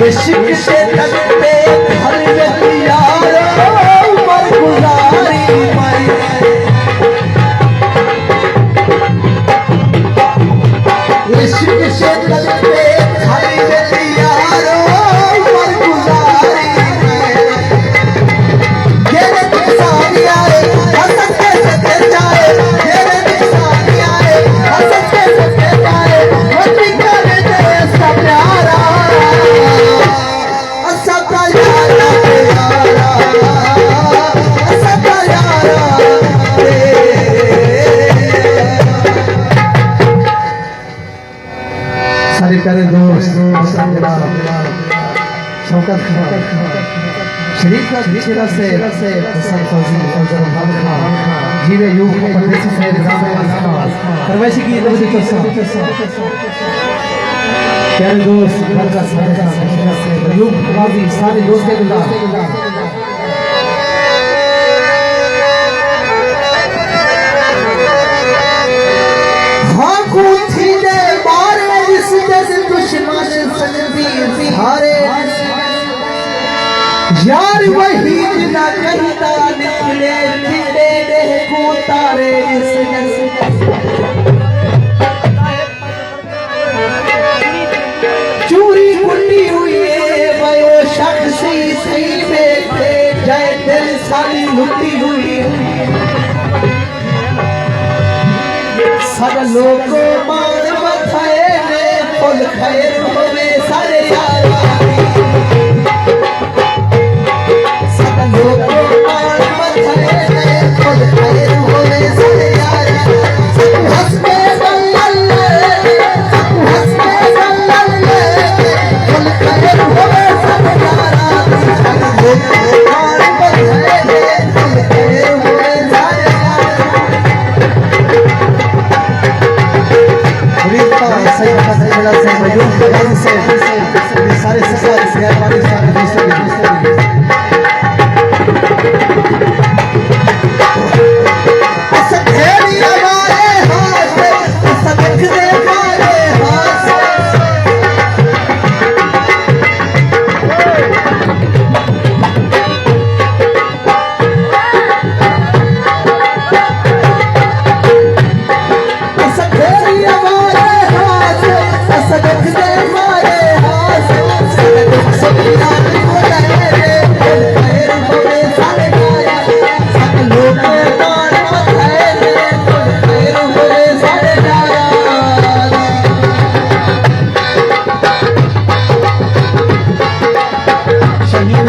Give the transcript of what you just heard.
इश्क से लगते हर यारो उमर गुजारी पाई इश्क से लगते हर यारो उमर गुजारी तेरे सारी आए हंस के सके जाए तेरे सारी आए हंस के सके जाए वही कर दे सब प्यारा सारे प्यारे दोस्त शौकत शरीफ का छिरा से हसन फौजी फौजर मोहम्मद खान जीवे यूं परदेसी से ग्राम करवैसी की नबी प्यारे दोस्त घर का सारे यूं बाजी सारे दोस्त के गुलाम हाँ कुथी ने मारे इस जैसे दुश्मन संगी हारे यार वही ना कहता निकले फिरे रे को तारे इस चूरी कुटी हुई वो शख्स सही बैठे जय दिल सारी लुटी हुई सब लोग मान बथाए में फुल खैर होवे सारे यार सब लोग मान बथाए में फुल खैर होवे सारे यार हंसते दल्ले फुल खैर होवे सारे यार सब लोग मान बथाए में फुल खैर होवे सारे सारे शहीद